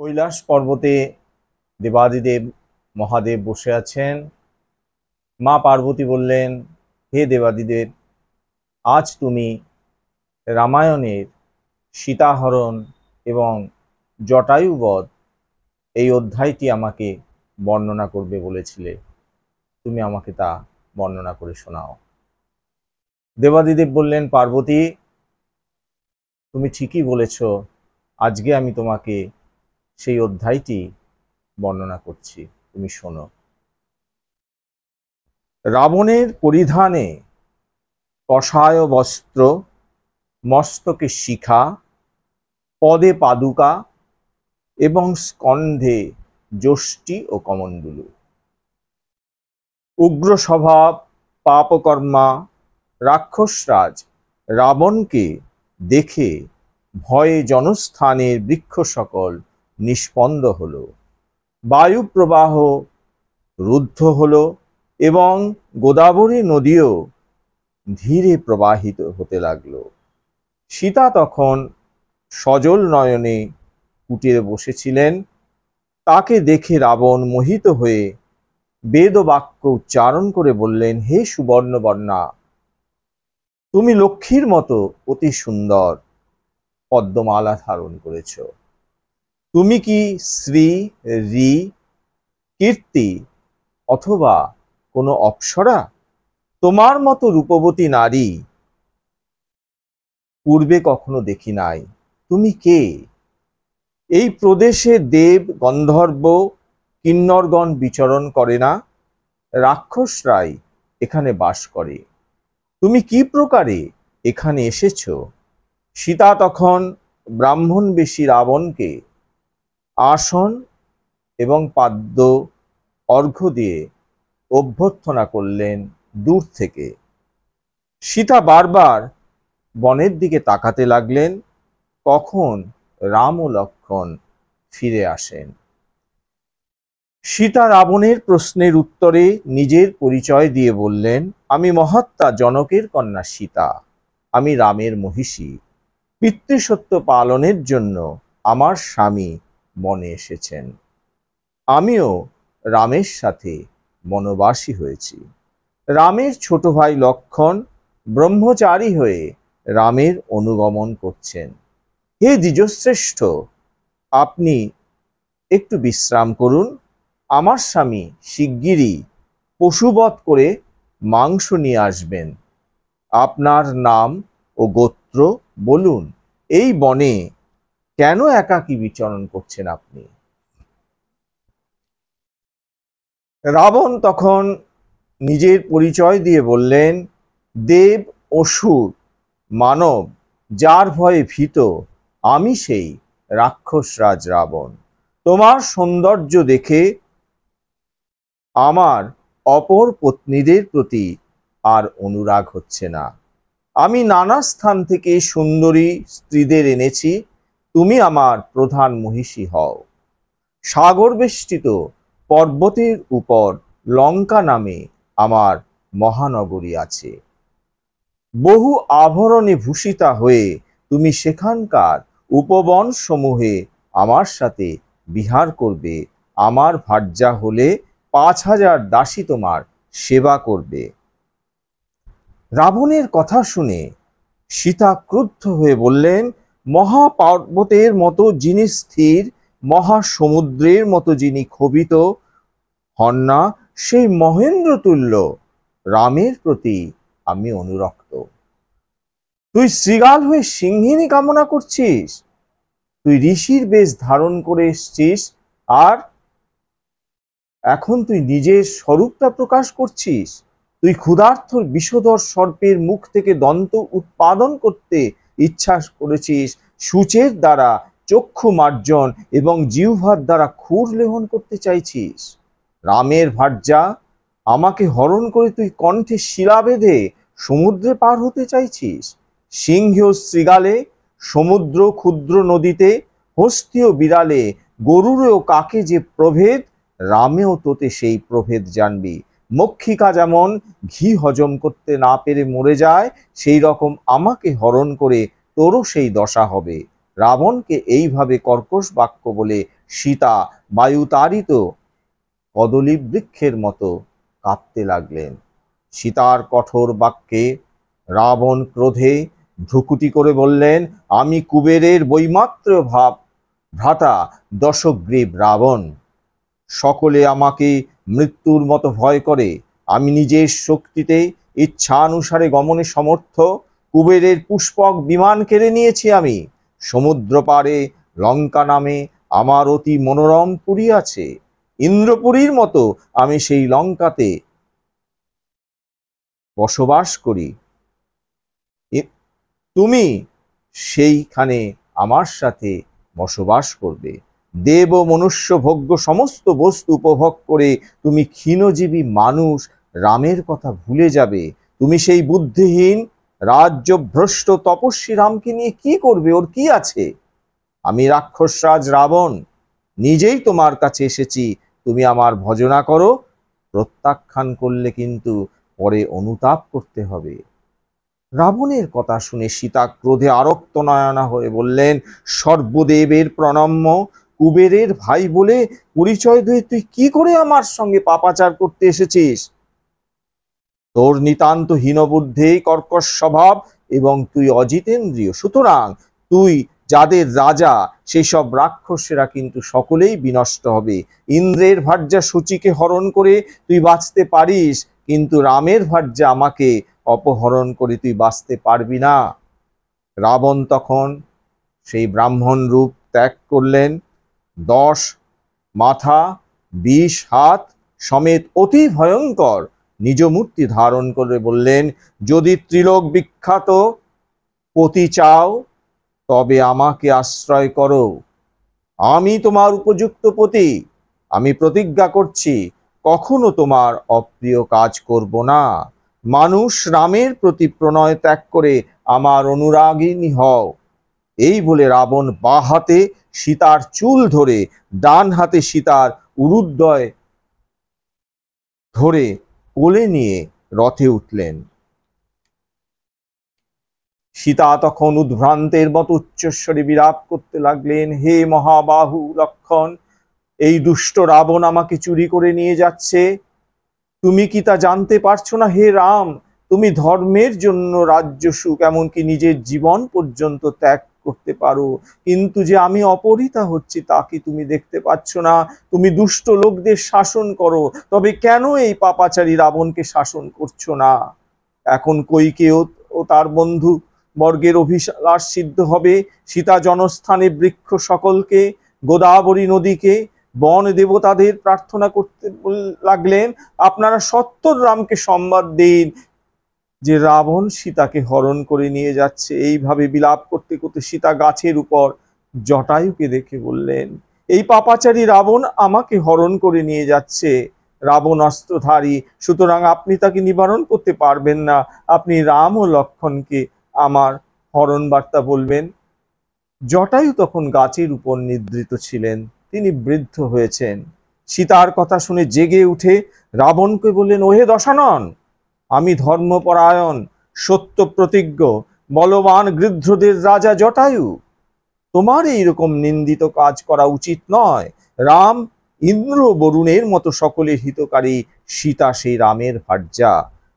কৈলাস পর্বতে দেবাদিদেব মহাদেব বসে আছেন। মা পার্বতী বললেন, হে দেবাদিদেব, আজ তুমি রামায়ণের সীতাহরণ এবং জটায়ুবধ এই অধ্যায়টি আমাকে বর্ণনা করবে বলেছিলে। তুমি আমাকে তা বর্ণনা করে শোনাও। দেবাদিদেব বললেন, পার্বতী, তুমি ঠিকই বলেছ, আজকে আমি তোমাকে সেই অধ্যায়টি বর্ণনা করছি, তুমি শোনো। রাবণের পরিধানে কষায় বস্ত্র, মস্তকে শিখা, পদে পাদুকা এবং স্কন্ধে যষ্টি ও কমণ্ডলু। উগ্র স্বভাব, পাপকর্মা রাক্ষসরাজ রাবণকে দেখে ভয়ে জনস্থানের বৃক্ষ সকল নিষ্পন্দ হল, বায়ু প্রবাহ রুদ্ধ হল এবং গোদাবরী নদীও ধীরে প্রবাহিত হতে লাগল। সীতা তখন সজল নয়নে কুটিরে বসেছিলেন। তাকে দেখে রাবণ মোহিত হয়ে বেদ বাক্য উচ্চারণ করে বললেন, হে সুবর্ণবর্ণা, তুমি লক্ষ্মীর মতো অতি সুন্দর পদ্মমালা ধারণ করেছ। তুমি কি শ্রী, রি, কীর্তি অথবা কোনো অপ্সরা? তোমার মতো রূপবতী নারী পূর্বে কখনো দেখি নাই। তুমি কে? এই প্রদেশে দেব, গন্ধর্ব, কিন্নরগণ বিচরণ করে না? রাক্ষসরাই এখানে বাস করে। তুমি কি প্রকারে এখানে এসেছ? সীতা তখন ব্রাহ্মণবেশী রাবণকে আসন এবং পাদ্য অর্ঘ্য দিয়ে অভ্যর্থনা করলেন দূর থেকে। সীতা বারবার বনের দিকে তাকাতে লাগলেন, কখন রাম ও লক্ষ্মণ ফিরে আসেন। সীতা রাবণের প্রশ্নের উত্তরে নিজের পরিচয় দিয়ে বললেন, আমি মহাত্মা জনকের কন্যা সীতা, আমি রামের মহিষী। পিতৃসত্য পালনের জন্য আমার স্বামী বনে এসেছেন। আমিও রামের সাথে বনবাসী হয়েছি। রামের ছোট ভাই লক্ষ্মণ ব্রহ্মচারী হয়ে রামের অনুগমন করছেন। হে দ্বিজশ্রেষ্ঠ, আপনি একটু বিশ্রাম করুন। আমার স্বামী শিগগিরই পশুবধ করে মাংস নিয়ে আসবেন। আপনার নাম ও গোত্র বলুন। এই বনে কেন একাকী বিচরণ করছেন আপনি? রাবণ তখন নিজের পরিচয় দিয়ে বললেন, দেব, অসুর, মানব যার ভয়ে ভীত, আমি সেই রাক্ষসরাজ রাবণ। তোমার সৌন্দর্য দেখে আমার অপর পত্নীদের প্রতি আর অনুরাগ হচ্ছে না। আমি নানা স্থান থেকে সুন্দরী স্ত্রীদের এনেছি, তুমি আমার প্রধান মহিষী হও। সাগর বেষ্টিত পর্বতের উপর লঙ্কা নামে আমার মহানগরী আছে। বহু আভরণে ভূষিতা হয়ে তুমি সেখানকার উপবন সমূহে আমার সাথে বিহার করবে। আমার ভার্যা হলে 5000 দাসী তোমার সেবা করবে। রাবণের কথা শুনে সীতা ক্রুদ্ধ হয়ে বললেন, মহাপর্বতের মতো যিনি স্থির, মহাসমুদ্রের মতো যিনি ক্ষোভিত হন না, সেই মহেন্দ্র তুল্য রামের প্রতি আমি অনুরক্ত। তুই শৃগাল হয়ে সিংহিনী কামনা করছিস? তুই ঋষির বেশ ধারণ করে এসছিস, আর এখন তুই নিজের স্বরূপটা প্রকাশ করছিস। তুই ক্ষুধার্ত বিষধর সর্পের মুখ থেকে দন্ত উৎপাদন করতে ইচ্ছা করেছিস, সূচের দ্বারা চক্ষু মার্জন এবং জিহ্বার দ্বারা ক্ষুর লেহন করতে চাইছিস। রামের ভার্যা আমাকে হরণ করে তুই কণ্ঠে শিলা বেঁধে সমুদ্রে পার হতে চাইছিস। সিংহ শৃগালে, সমুদ্র ক্ষুদ্র নদীতে, হস্তীয় বিড়ালে, গরুরে ও কাকে যে প্রভেদ, রামেও তোতে সেই প্রভেদ জানবি। মক্ষিকা যেমন ঘি হজম করতে না পেরে মরে যায়, সেই রকম আমাকে হরণ করে তোরও সেই দশা হবে। রাবণকে এইভাবে কর্কশ বাক্য বলে সীতা বায়ুতাড়িত কদলী বৃক্ষের মতো কাঁপতে লাগলেন। সীতার কঠোর বাক্যে রাবণ ক্রোধে ভ্রুকুটি করে বললেন, আমি কুবেরের বৈমাত্র ভ্রাতা দশগ্রীব রাবণ। সকলে আমাকে মৃত্যুর মতো ভয় করে। আমি নিজের শক্তিতে ইচ্ছানুসারে গমনে সমর্থ। কুবেরের পুষ্পক বিমান কেড়ে নিয়েছি আমি। সমুদ্র পাড়ে লঙ্কা নামে আমার অতি মনোরম পুরী আছে। ইন্দ্রপুরীর মতো আমি সেই লঙ্কাতে বসবাস করি। তুমি সেইখানে আমার সাথে বসবাস করবে। দেব ও মনুষ্য ভোগ্য সমস্ত বস্তু উপভোগ করে তুমি ক্ষীণজীবী মানুষ রামের কথা ভুলে যাবে। তুমি সেই বুদ্ধিহীন রাজ্যভ্রষ্ট তপস্বী রামকে নিয়ে কি করবে? ওর কি আছে? আমি রাক্ষসরাজ রাবণ নিজেই তোমার কাছে এসেছি, তুমি আমার ভজনা করো। প্রত্যাখ্যান করলে কিন্তু পরে অনুতাপ করতে হবে। রাবণের কথা শুনে সীতা ক্রোধে আরক্ত নয়না হয়ে বললেন, সর্বদেবের প্রণম্য কুবেরের ভাই বলে পরিচয় দিয়ে তুই কি করে আমার সঙ্গে পাপাচার করতে এসেছিস? তোর নিতান্ত হীনবুদ্ধি, কর্কশ স্বভাব এবং তুই অজিতেন্দ্রিয়। সুতরাং তুই যাদের রাজা সেই সব রাক্ষসেরা কিন্তু সকলেই বিনষ্ট হবে। ইন্দ্রের ভার্যা সূচিকে হরণ করে তুই বাঁচতে পারিস, কিন্তু রামের ভার্যা আমাকে অপহরণ করে তুই বাঁচতে পারবি না। রাবণ তখন সেই ব্রাহ্মণ রূপ ত্যাগ করলেন। 10 মাথা 20 হাত সমেত অতি ভয়ঙ্কর নিজ মূর্তি ধারণ করে বললেন, যদি ত্রিলোক বিখ্যাত পতি চাও তবে আমাকে আশ্রয় করো। আমি তোমার উপযুক্ত পতি। আমি প্রতিজ্ঞা করছি কখনো তোমার অপ্রিয় কাজ করব না। মানুষ রামের প্রতি প্রণয় ত্যাগ করে আমার অনুরাগিনী হও। এই বলে রাবণ বাঁ হাতে সীতার চুল ধরে ডান হাতে সীতার উরুদ্বয় ধরে কোলে নিয়ে রথে উঠলেন। সীতা তখন উদ্ভ্রান্তের মতো উচ্চস্বরে বিলাপ করতে লাগলেন, হে মহাবাহু লক্ষণ, এই দুষ্ট রাবণ আমাকে চুরি করে নিয়ে যাচ্ছে। তুমি কি তা জানতে পারছো না হে রাম? তুমি ধর্মের জন্য রাজ্য সুখ এমনকি নিজের জীবন পর্যন্ত ত্যাগ করতে পারো, কিন্তু যে আমি অপহৃতা হচ্ছি তা কি তুমি দেখতে পাচ্ছ না? তুমি দুষ্ট লোকদের শাসন করো, তবে কেন এই পাপাচারী রাবণকে শাসন করছো না? এখন কইকেও ও তার বন্ধু বর্গের অভিলাষ সিদ্ধ হবে। সীতা জনস্থানে বৃক্ষ সকলকে, গোদাবরী নদীকে, বন দেবতাদের প্রার্থনা করতে লাগলেন, আপনারা সত্তর রামকে সংবাদ দিন যে রাবণ সীতাকে হরণ করে নিয়ে যাচ্ছে। এইভাবে বিলাপ করতে করতে সীতা গাছের উপর জটায়ুকে দেখে বললেন, এই পাপাচারী রাবণ আমাকে হরণ করে নিয়ে যাচ্ছে। রাবণ অস্ত্রধারী, সুতরাং আপনি তাকে নিবারণ করতে পারবেন না। আপনি রাম ও লক্ষ্মণকে আমার হরণ বার্তা বলবেন। জটায়ু তখন গাছের উপর নিদ্রিত ছিলেন, তিনি বৃদ্ধ হয়েছেন। সীতার কথা শুনে জেগে উঠে রাবণকে বললেন, ওহে দশানন, আমি ধর্মপরায়ণ সত্য প্রতিজ্ঞ বলবান গৃধ্রদের রাজা জটায়ু। তোমার এইরকম নিন্দিত কাজ করা উচিত নয়। রাম ইন্দ্র বরুণের মতো সকলের হিতকারী, সীতা সেই রামের ভার্যা।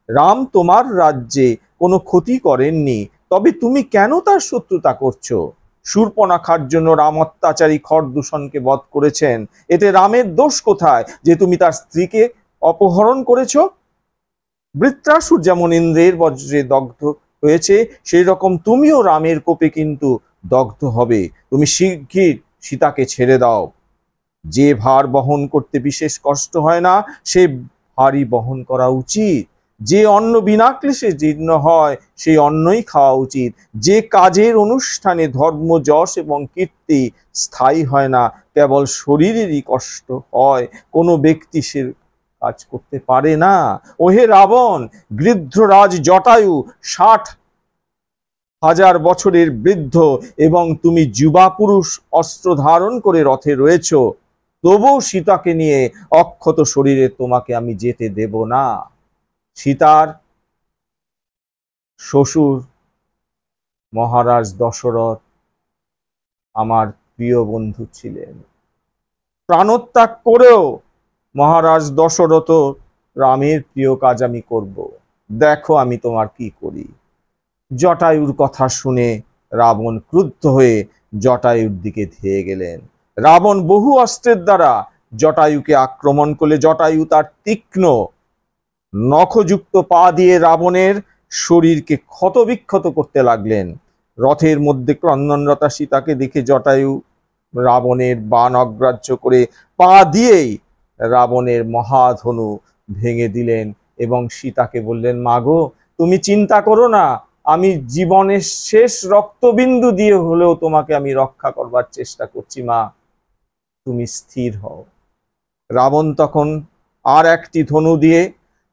রাম তোমার রাজ্যে কোনো ক্ষতি করেননি, তবে তুমি কেন তার শত্রুতা করছো? শূর্পণখার জন্য রাম অত্যাচারী খরদূষণকে বধ করেছেন, এতে রামের দোষ কোথায় যে তুমি তার স্ত্রীকে অপহরণ করেছো? বৃত্রাসুর যেমন ইন্দ্রের বজ্রে দগ্ধ হয়েছে, সেই রকম তুমিও রামের কোপে কিন্তু দগ্ধ হবে। তুমি শিগগির সীতাকে ছেড়ে দাও। যে ভার বহন করতে বিশেষ কষ্ট হয় না, সে ভারই বহন করা উচিত। যে অন্ন বিনা ক্লেশে জীর্ণ হয় সেই অন্নই খাওয়া উচিত। যে কাজের অনুষ্ঠানে ধর্ম, যশ এবং কীর্তি স্থায়ী হয় না, কেবল শরীরেরই কষ্ট হয়, কোনো ব্যক্তি সে কাজ করতে পারে না। ওহে রাবণ, গৃধ্ররাজ জটায়ু 60,000 বছরের বৃদ্ধ এবং তুমি যুবা পুরুষ অস্ত্র ধারণ করে রথে রয়েছ, তবুও সীতাকে নিয়ে অক্ষত শরীরে তোমাকে আমি যেতে দেব না। সীতার শ্বশুর মহারাজ দশরথ আমার প্রিয় বন্ধু ছিলেন। প্রাণত্যাগ করেও মহারাজ দশরথ রামের প্রিয় কাজ আমি করব, দেখো আমি তোমার কি করি। জটায়ুর কথা শুনে রাবণ ক্রুদ্ধ হয়ে জটায়ুর দিকে ধেয়ে গেলেন। রাবণ বহু অস্ত্রের দ্বারা জটায়ুকে আক্রমণ করলে জটায়ু তার তীক্ষ্ণ নখযুক্ত পা দিয়ে রাবণের শরীরকে ক্ষতবিক্ষত করতে লাগলেন। রথের মধ্যে ক্রন্দনরতা সীতাকে দেখে জটায়ু রাবণের বাণ অগ্রাহ্য করে পা দিয়েই রাবণের মহাধনু ভেঙে দিলেন এবং সীতাকে বললেন, মাগো তুমি চিন্তা করো না, আমি জীবনের শেষ রক্তবিন্দু দিয়ে হলেও তোমাকে আমি রক্ষা করবার চেষ্টা করছি, মা তুমি স্থির হও। রাবণ তখন আর একটি ধনু দিয়ে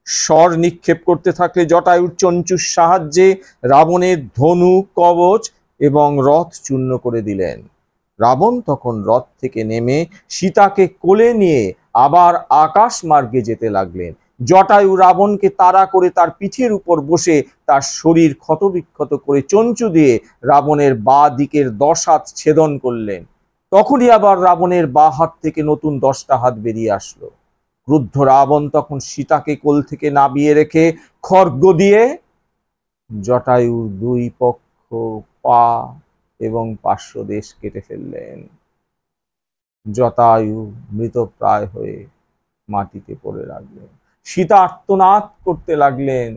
স্বর নিক্ষেপ করতে থাকলে জটায়ুর চঞ্চুর সাহায্যে রাবণের ধনু, কবচ এবং রথ চূর্ণ করে দিলেন। রাবণ তখন রথ থেকে নেমে সীতাকে কোলে নিয়ে আবার আকাশ মার্গে যেতে লাগলেন। জটায়ু রাবণকে তাড়া করে তার পিঠের উপর বসে তার শরীর ক্ষতবিক্ষত করে চঞ্চু দিয়ে রাবণের বাঁ দিকের 10 হাত ছেদন করলেন। তখনই আবার রাবণের বাঁ হাত থেকে নতুন 10টা হাত বেরিয়ে আসলো। ক্রুদ্ধ রাবণ তখন সীতাকে কোল থেকে নামিয়ে রেখে খড়গ দিয়ে জটায়ুর 2 পক্ষ, পা এবং পার্শ্বদেশ কেটে ফেললেন। জটায়ু মৃতপ্রায় হয়ে মাটিতে পড়ে লাগলেন। সীতা আর্তনাদ করতে লাগলেন।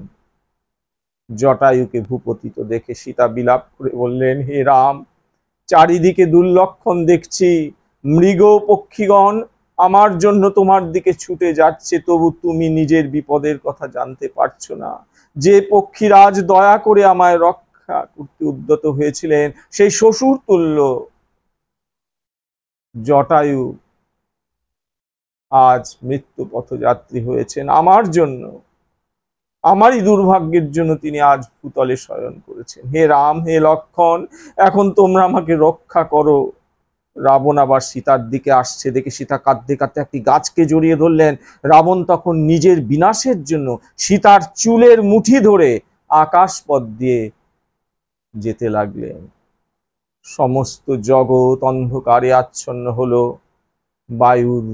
জটায়ুকে ভূপতিত দেখে সীতা বিলাপ করে বললেন, হে রাম, চারিদিকে দুর্লক্ষণ দেখছি, মৃগ পক্ষীগণ আমার জন্য তোমার দিকে ছুটে যাচ্ছে, তবু তুমি নিজের বিপদের কথা জানতে পারছো না। যে পক্ষীরাজ দয়া করে আমায় রক্ষা করতে উদ্যত হয়েছিলেন, সেই শ্বশুর তুল্য জটায়ু আজ মৃত্যু পথযাত্রী হয়েছেন আমার জন্য, আমারই দুর্ভাগ্যের জন্য তিনি আজ ভূতলে শয়ন করেছেন। হে রাম, হে লক্ষ্মণ, এখন তোমরা আমাকে রক্ষা করো। রাবণ আবার সীতার দিকে আসছে দেখে সীতা কাঁদতে কাঁদতে একটি গাছকে জড়িয়ে ধরলেন। রাবণ তখন নিজের বিনাশের জন্য সীতার চুলের মুঠি ধরে আকাশ পথ দিয়ে যেতে লাগলেন। সমস্ত জগৎ অন্ধকারে আচ্ছন্ন হলো, বায়ুর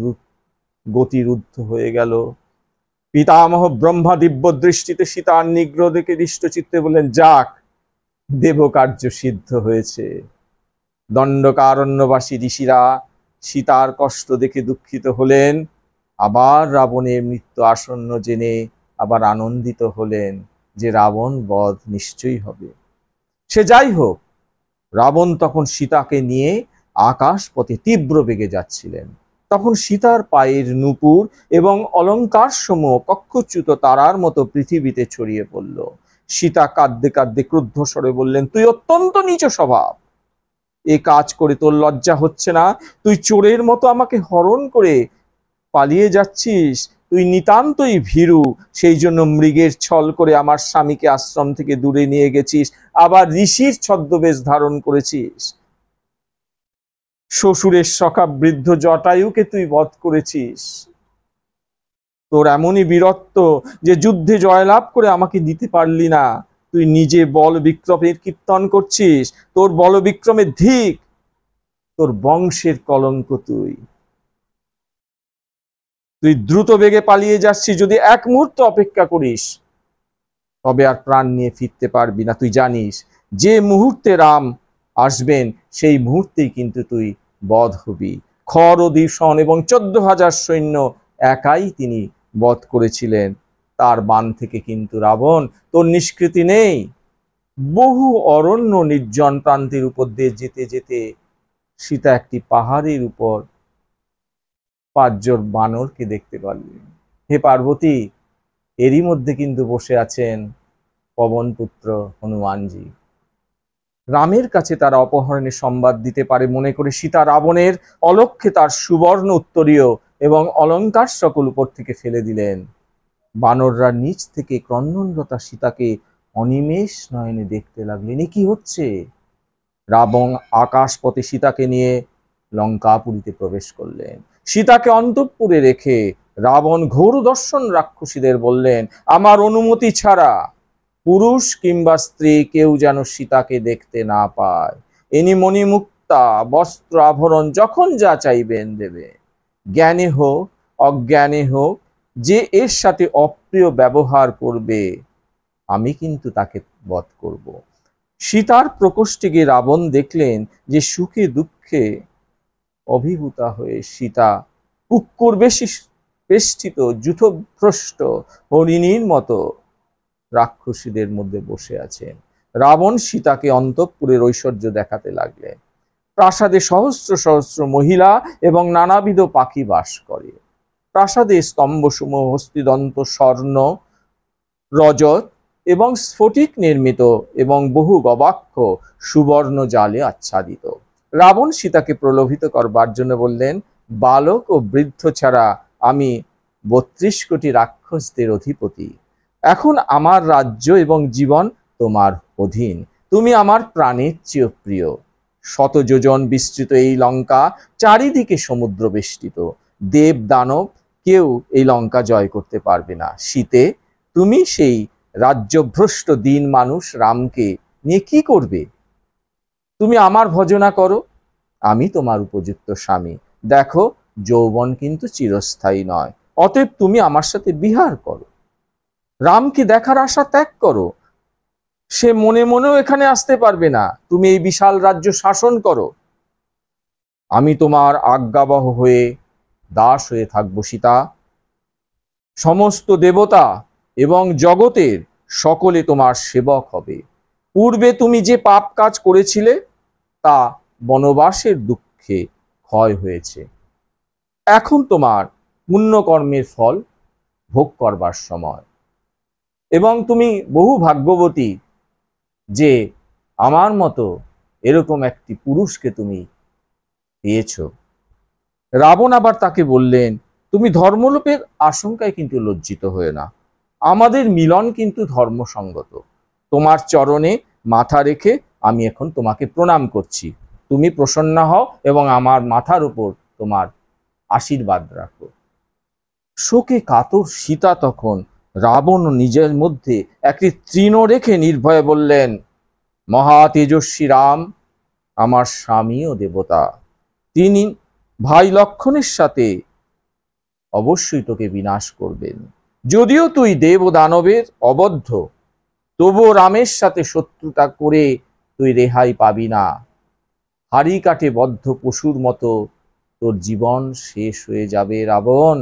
গতিরুদ্ধ হয়ে গেল। পিতামহ ব্রহ্মা দিব্য দৃষ্টিতে সীতার নিগ্রহ দেখে হৃষ্টচিত্তে বললেন, যাক, দেবকার্য সিদ্ধ হয়েছে। দণ্ডকারণ্যবাসী ঋষিরা সীতার কষ্ট দেখে দুঃখিত হলেন, আবার রাবণের মৃত্যু আসন্ন জেনে আবার আনন্দিত হলেন যে রাবণ বধ নিশ্চয়ই হবে। সে যাই হোক, রাবণ তখন সীতাকে নিয়ে আকাশ পথে তীব্র বেগে যাচ্ছিলেন। তখন সীতার পায়ের নূপুর এবং অলঙ্কার সমূহ কক্ষচ্যুত তারার মতো পৃথিবীতে ছড়িয়ে পড়ল। সীতা কাঁদতে কাঁদতে ক্রুদ্ধ স্বরে বললেন, তুই অত্যন্ত নীচ স্বভাব, এ কাজ করে তোর লজ্জা হচ্ছে না? তুই চোরের মতো আমাকে হরণ করে পালিয়ে যাচ্ছিস, তুই নিতান্তই ভীরু। সেই জন্য মৃগের ছল করে আমার স্বামীকে আশ্রম থেকে দূরে নিয়ে গেছিস, আবার ঋষির ছদ্মবেশ ধারণ করেছিস। শ্বশুরের সখা বৃদ্ধ জটায়ুকে তুই বধ করেছিস। তোর এমনই বীরত্ব যে যুদ্ধে জয়লাভ করে আমাকে দিতে পারলি না। তুই নিজে বল বিক্রমের কীর্তন করছিস, তোর বল বিক্রমের ধিক, তোর বংশের কলঙ্ক। তুই দ্রুত বেগে পালিয়ে যাচ্ছিস, যদি এক মুহূর্ত অপেক্ষা করিস তবে আর প্রাণ নিয়ে ফিরতে পারবি না। তুই জানিস যে মুহূর্তে রাম আসবেন সেই মুহূর্তেই কিন্তু তুই বধ হবি। খর ও দূষণ এবং 14,000 সৈন্য একাই তিনি বধ করেছিলেন। তার বাণ থেকে কিন্তু রাবণ তোর নিষ্কৃতি নেই। বহু অরণ্য নির্জন প্রান্তের উপর দিয়ে যেতে যেতে সীতা একটি পাহাড়ের উপর 5 জন বানরকে দেখতে পারলেন। হে পার্বতী, এরই মধ্যে কিন্তু বসে আছেন পবনপুত্র হনুমানজি। রামের কাছে তারা অপহরণের সংবাদ দিতে পারে মনে করে সীতা রাবণের অলক্ষ্যে তার সুবর্ণ উত্তরীয় এবং অলঙ্কার সকল উপর থেকে ফেলে দিলেন। বানররা নিচ থেকে ক্রন্দনরতা সীতাকে অনিমেষ নয়নে দেখতে লাগলেন। এ কি হচ্ছে? রাবণ আকাশ পথে সীতাকে নিয়ে লঙ্কাপুরীতে প্রবেশ করলেন। সীতাকে অন্তঃপুরে রেখে রাবণ ঘোর দর্শন রাক্ষসীদের বললেন, আমার অনুমতি ছাড়া পুরুষ কিংবা স্ত্রী কেউ যেন সীতাকে দেখতে না পায়। ইনি মণিমুক্তা, বস্ত্র আভরণ যখন যা চাইবেন দেবে। জ্ঞানে হোক অজ্ঞানে হোক, যে এর সাথে অপ্রিয় ব্যবহার করবে আমি কিন্তু তাকে বধ করব। সীতার প্রকোষ্ঠে গিয়ে রাবণ দেখলেন যে সুখে দুঃখে অভিভূতা হয়ে সীতা কুক্কুর বেষ্টিত যূথভ্রষ্ট হরিণীর মতো রাক্ষসীদের মধ্যে বসে আছেন। রাবণ সীতাকে অন্তঃপুরের ঐশ্বর্য দেখাতে লাগলেন। প্রাসাদে সহস্র সহস্র মহিলা এবং নানাবিধ পাখি বাস করে। প্রাসাদে স্তম্ভসমূহ হস্তিদন্ত, স্বর্ণ, রজত এবং স্ফটিক নির্মিত এবং বহু গবাক্ষ সুবর্ণ জালে আচ্ছাদিত। রাবণ সীতাকে প্রলোভিত করবার জন্য বললেন, বালক ও বৃদ্ধ ছাড়া আমি ৩২ কোটি রাক্ষসদের অধিপতি। এখন আমার রাজ্য এবং জীবন তোমার অধীন। তুমি আমার প্রাণের চেয়ে প্রিয়। ১০০ যোজন বিস্তৃত এই লঙ্কা, চারিদিকে সমুদ্র বেষ্টিত। দেব দানব কেউ এই লঙ্কা জয় করতে পারবে না। সীতে, তুমি সেই রাজ্যভ্রষ্ট দীন মানুষ রামকে নিয়ে কি করবে? তুমি আমার ভজনা করো, আমি তোমার উপযুক্ত স্বামী। দেখো, যৌবন কিন্তু চিরস্থায়ী নয়, অতএব তুমি আমার সাথে বিহার করো। রামকে দেখার আশা ত্যাগ করো, সে মনে মনেও এখানে আসতে পারবে না। তুমি এই বিশাল রাজ্য শাসন করো, আমি তোমার আজ্ঞাবহ হয়ে দাস হয়ে থাকবো সীতা। সমস্ত দেবতা এবং জগতের সকলে তোমার সেবক হবে। পূর্বে তুমি যে পাপ কাজ করেছিলে তা বনবাসের দুঃখে ক্ষয় হয়েছে। এখন তোমার পুণ্যকর্মের ফল ভোগ করবার সময়, এবং তুমি বহু ভাগ্যবতী যে আমার মতো এরকম একটি পুরুষকে তুমি পেয়েছ। রাবণ আবার তাকে বললেন, তুমি ধর্মলোপের আশঙ্কায় কিন্তু লজ্জিত হয়ে না, আমাদের মিলন কিন্তু ধর্মসঙ্গত। তোমার চরণে মাথা রেখে আমি এখন তোমাকে প্রণাম করছি। তুমি প্রসন্ন হও এবং আমার মাথার উপর তোমার আশীর্বাদ রাখো। শোকে কাতর সীতা তখন রাবণ নিজের মধ্যে একটি তৃণ রেখে নির্ভয়ে বললেন, মহা তেজস্বী রাম আমার স্বামী ও দেবতা, তিনি ভাই লক্ষণের সাথে অবশ্যই তোকে বিনাশ করবেন। যদিও তুই দেব দানবের অবদ্ধ, তবুও রামের সাথে শত্রুতা করে তুই রেহাই পাবি না। হাড়ি কাটে বদ্ধ পশুর মতো তোর জীবন শেষ হয়ে যাবে রাবণ।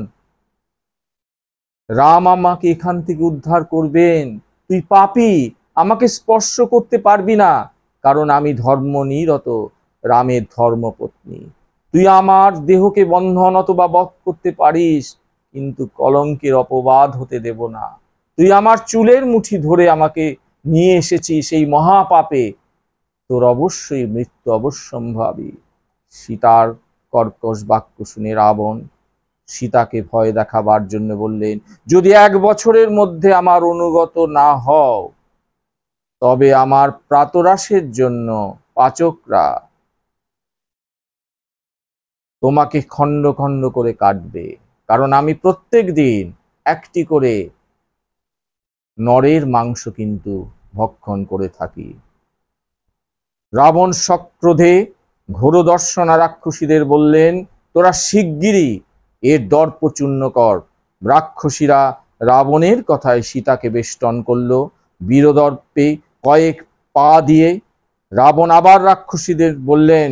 রাম আমাকে এখান থেকে উদ্ধার করবেন। তুই পাপী, আমাকে স্পর্শ করতে পারবি না, কারণ আমি ধর্মনিরত রামের ধর্মপত্নী। তুই আমার দেহকে বন্ধন অথবা বধ করতে পারিস, কিন্তু কলঙ্কের অপবাদ হতে দেব না। তুই আমার চুলের মুঠি ধরে আমাকে নিয়ে এসেছিস সেই মহাপাপে, তোর অবশ্যই মৃত্যু অবশ্যম্ভাবী। সীতার কর্কশ বাক্য শুনে রাবণ সীতাকে ভয় দেখাবার জন্য বললেন, যদি ১ বছরের মধ্যে আমার অনুগত না হও, তবে আমার প্রাতরাশের জন্য পাচকরা তোমাকে খণ্ড খণ্ড করে কাটবে, কারণ আমি প্রত্যেক দিন একটি করে নরের মাংস কিন্তু ভক্ষণ করে থাকি। রাবণ সক্রোধে ঘোরদর্শনা রাক্ষসীদের বললেন, তোরা শিগগিরই এর দর্প চূর্ণ কর। রাক্ষসীরা রাবণের কথায় সীতাকে বেষ্টন করল। বীরদর্পে কয়েক পা দিয়ে রাবণ আবার রাক্ষসীদের বললেন,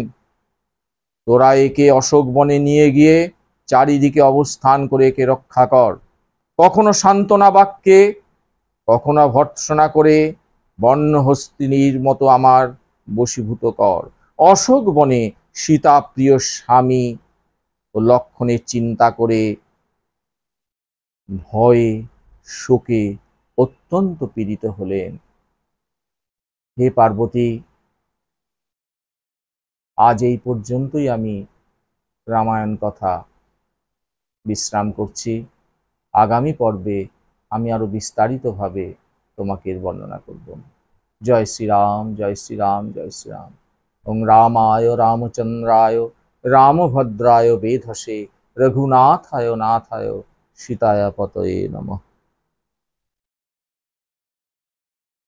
তোরা একে অশোক বনে নিয়ে গিয়ে চারিদিকে অবস্থান করে একে রক্ষা কর। কখনো সান্ত্বনা বাক্যে, কখনো ভর্ৎসনা করে বর্ণহস্তিনীর মতো আমার বশীভূত কর। অশোক বনে সীতা প্রিয় স্বামী ও লক্ষণের চিন্তা করে ভয়ে শোকে অত্যন্ত পীড়িত হলেন। হে পার্বতী, আজ এই পর্যন্তই আমি রামায়ণ কথা বিশ্রাম করছি। আগামী পর্বে আমি আরো বিস্তারিতভাবে তোমাকে এর বর্ণনা করব। জয় শ্রীরাম, জয় শ্রীরাম, জয় শ্রীরাম। ওং রামায় রামচন্দ্রায় রামভদ্রায় বেধসে রঘুনাথায় নাথায় সীতায় পতয়ে নমঃ।